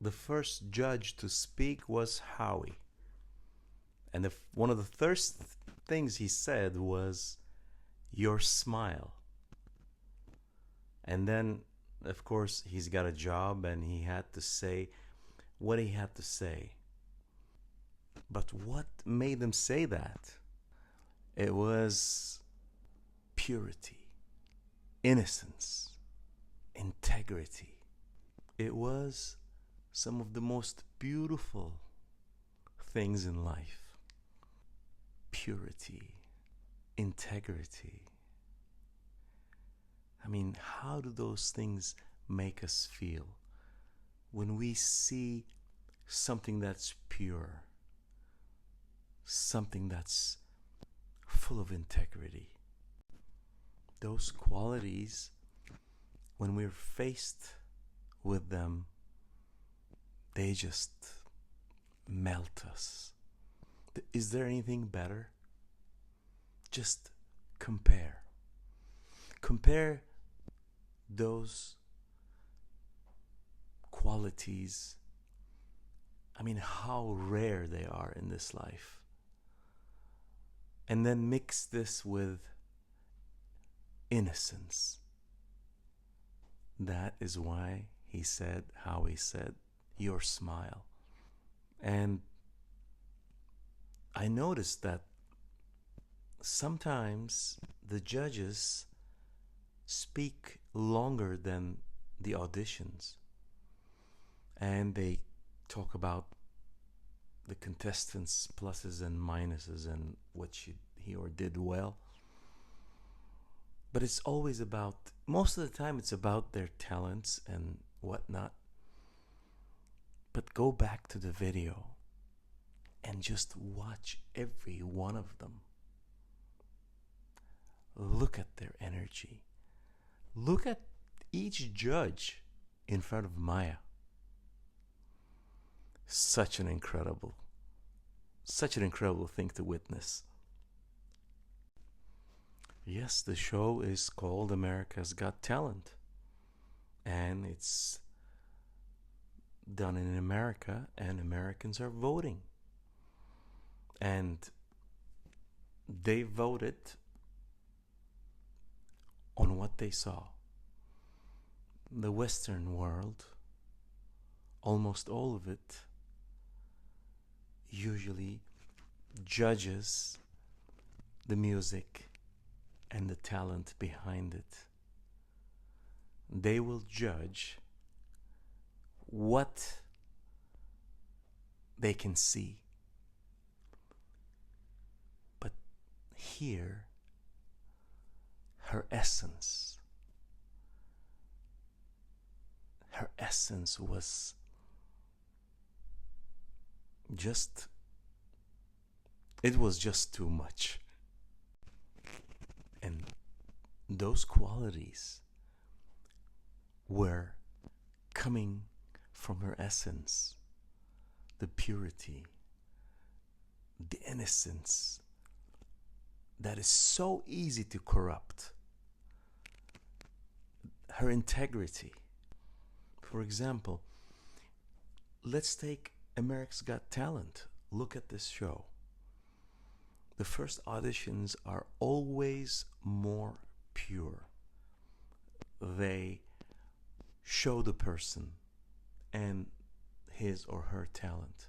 the first judge to speak was Howie. And one of the first things he said was, "Your smile." And then, of course, he's got a job and he had to say what he had to say. But what made him say that? It was purity, innocence, integrity. It was some of the most beautiful things in life. Purity, integrity. I mean, how do those things make us feel when we see something that's pure, something that's full of integrity? Those qualities, when we're faced with them, they just melt us. Is there anything better? Just compare. Compare those qualities. I mean, how rare they are in this life. And then mix this with innocence. That is why he said how he said, "Your smile." And I noticed that sometimes the judges speak longer than the auditions, and they talk about the contestants' pluses and minuses and what he or did well. But it's always about, most of the time it's about their talents and whatnot. But go back to the video and just watch every one of them. Look at their energy. Look at each judge in front of Maya. Such an incredible thing to witness. Yes, the show is called America's Got Talent, and it's done in America, and Americans are voting. And they voted on what they saw. The Western world, almost all of it, usually judges the music and the talent behind it. They will judge what they can see. But here, her essence was just, it was just too much. And those qualities were coming from her essence, the purity, the innocence that is so easy to corrupt, her integrity. For example, let's take America's Got Talent. Look at this show. The first auditions are always more pure. They show the person and his or her talent.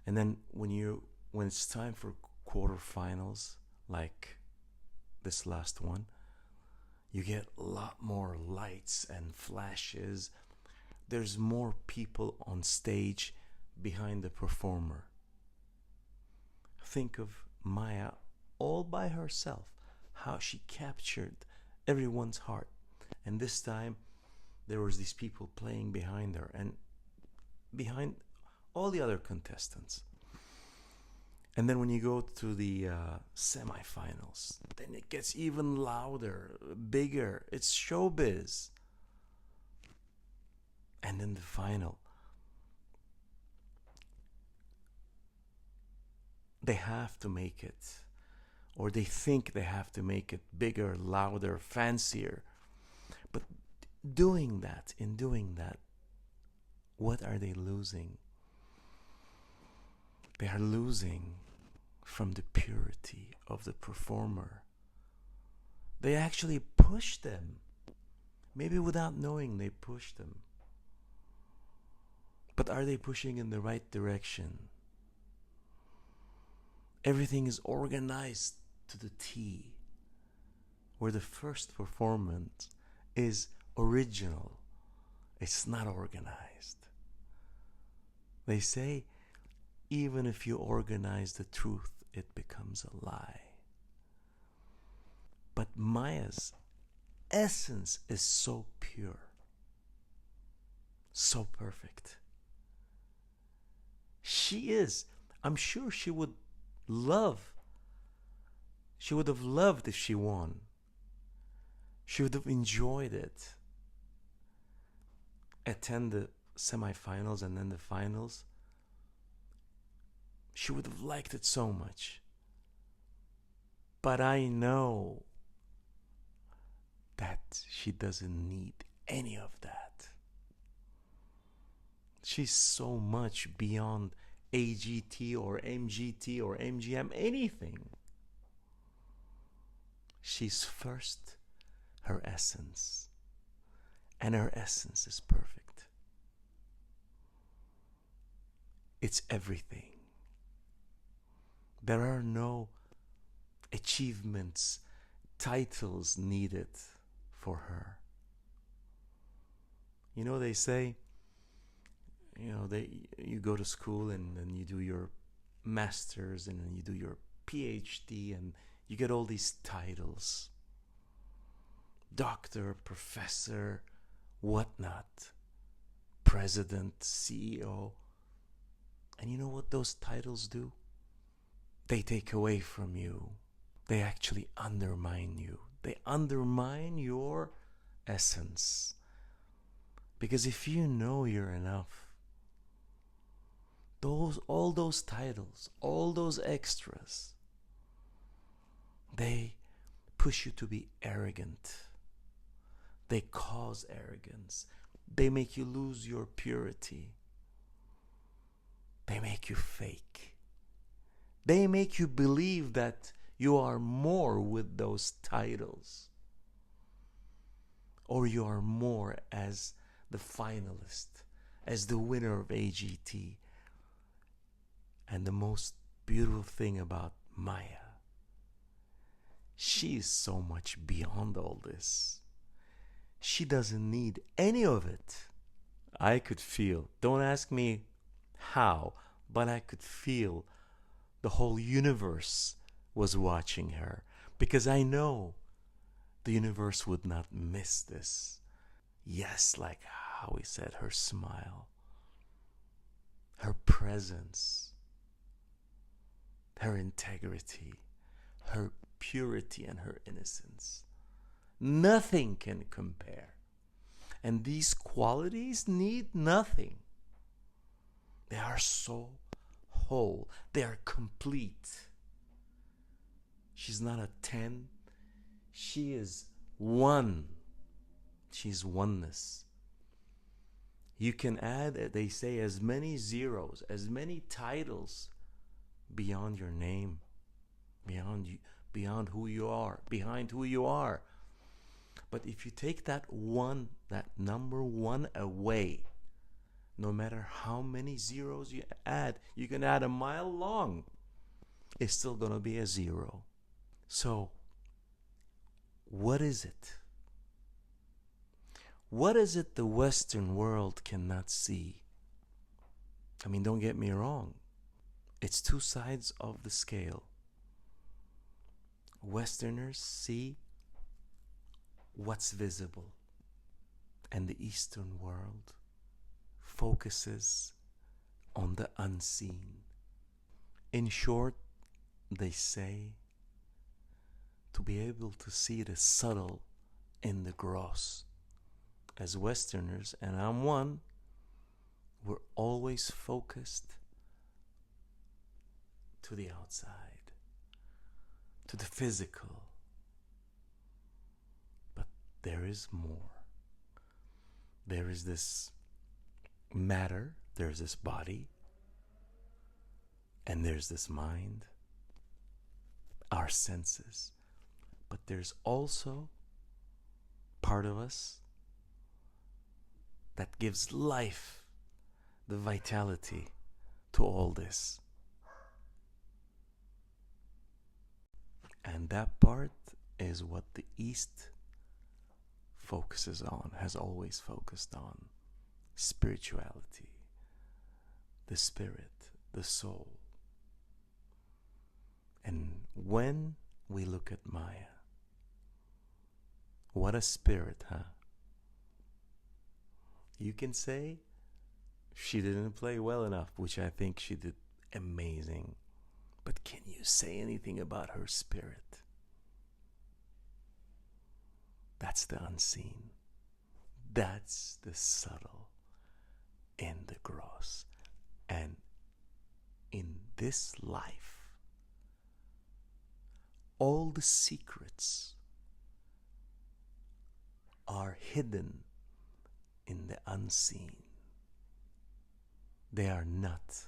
And then when it's time for quarterfinals, like this last one, you get a lot more lights and flashes. There's more people on stage behind the performer. Think of Maya all by herself, how she captured everyone's heart. And this time there was these people playing behind her and behind all the other contestants. And then when you go to the semifinals, then it gets even louder, bigger. It's Showbiz. And then the final. They have to make it, or they think they have to make it bigger, louder, fancier. But in doing that, what are they losing? They are losing from the purity of the performer. They actually push them. Maybe without knowing, they push them. But are they pushing in the right direction? Everything is organized to the T, where the first performance is original. It's not organized. They say, even if you organize the truth, it becomes a lie. But Maya's essence is so pure, so perfect. She is. I'm sure she would have loved if she won. She would have enjoyed it. Attend the semifinals and then the finals. She would have liked it so much. But I know that she doesn't need any of that. She's so much beyond AGT or MGT or MGM, anything. She's first her essence. And her essence is perfect. It's everything. There are no achievements, titles needed for her. You know, they say, you go to school and then you do your master's and then you do your PhD and you get all these titles. Doctor, professor, whatnot, president, CEO. And you know what those titles do? They take away from you. They actually undermine you. They undermine your essence. Because if you know you're enough, all those titles, all those extras, they push you to be arrogant. They cause arrogance. They make you lose your purity. They make you fake. They make you believe that you are more with those titles. Or you are more as the finalist, as the winner of AGT. And the most beautiful thing about Maya, she is so much beyond all this. She doesn't need any of it. I could feel, don't ask me how, but I could feel the whole universe was watching her, because I know the universe would not miss this. Yes, like how we said, her smile, her presence, her integrity, her purity and her innocence. Nothing can compare. And these qualities need nothing. They are so whole. They are complete. She's not a 10. She is one. She's oneness. You can add, they say, as many zeros, as many titles beyond your name, beyond who you are, behind who you are. But if you take that one, that number one away, no matter how many zeros you add, you can add a mile long, it's still going to be a zero. So, what is it? What is it the Western world cannot see? I mean, don't get me wrong. It's two sides of the scale. Westerners see what's visible, and the Eastern world focuses on the unseen. In short, they say to be able to see the subtle in the gross. As Westerners, and I'm one, we're always focused to the outside, to the physical. But there is more. There is this matter, there's this body, and there's this mind, our senses. But there's also part of us that gives life, the vitality to all this. And that part is what the East focuses on, has always focused on: spirituality, the spirit, the soul. And when we look at Maya, what a spirit, huh? You can say she didn't play well enough, which I think she did amazing. But can you say anything about her spirit? That's the unseen. That's the subtle in the gross. And in this life, all the secrets are hidden in the unseen. They are not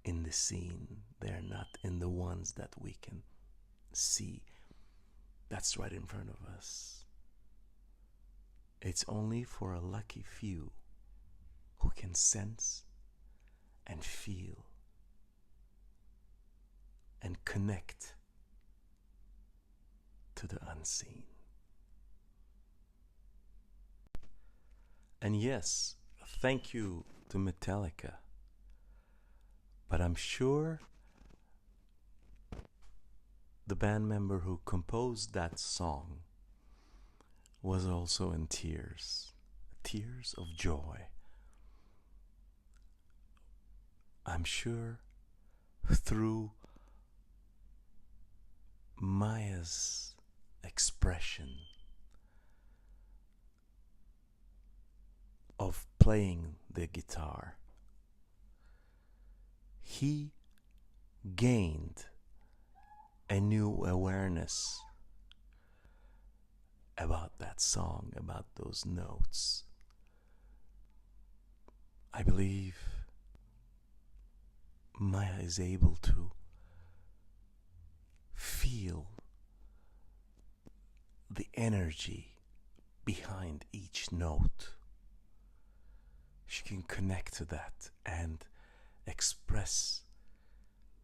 in the seen. They are not in the ones that we can see. That's right in front of us. It's only for a lucky few who can sense and feel and connect to the unseen. And yes, thank you to Metallica. But I'm sure the band member who composed that song was also in tears. Tears of joy. I'm sure through Maya's expression of playing the guitar, he gained a new awareness about that song, about those notes. I believe Maya is able to feel the energy behind each note. She can connect to that and express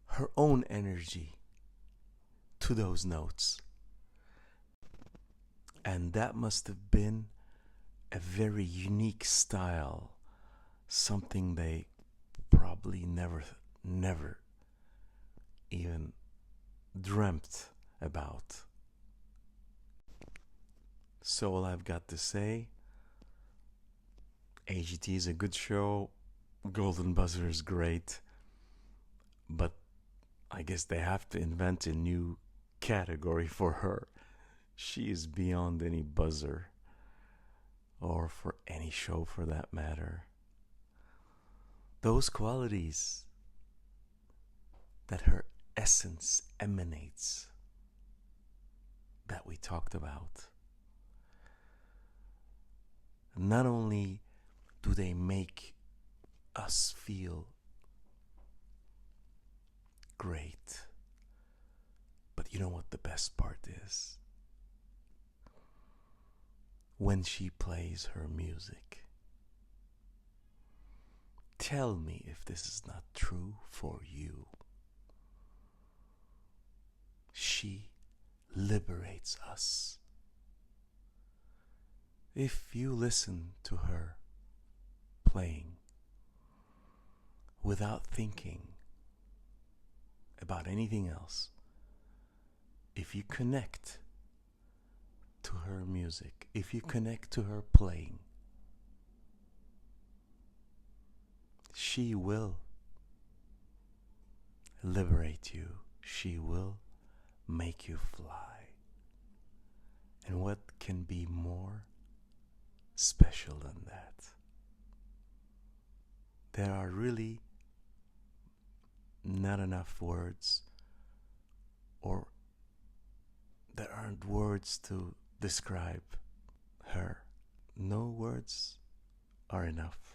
her own energy to those notes. And that must have been a very unique style, something they probably never even dreamt about. So all I've got to say, AGT is a good show, Golden Buzzer is great, but I guess they have to invent a new category for her. She is beyond any buzzer, or for any show for that matter. Those qualities that her essence emanates, that we talked about, not only do they make us feel great, but you know what the best part is? When she plays her music. Tell me if this is not true for you. She liberates us. If you listen to her playing without thinking about anything else, if you connect to her music, if you connect to her playing, she will liberate you. She will make you fly. And what can be more special than that? There are really not enough words, or there aren't words to describe her. No words are enough.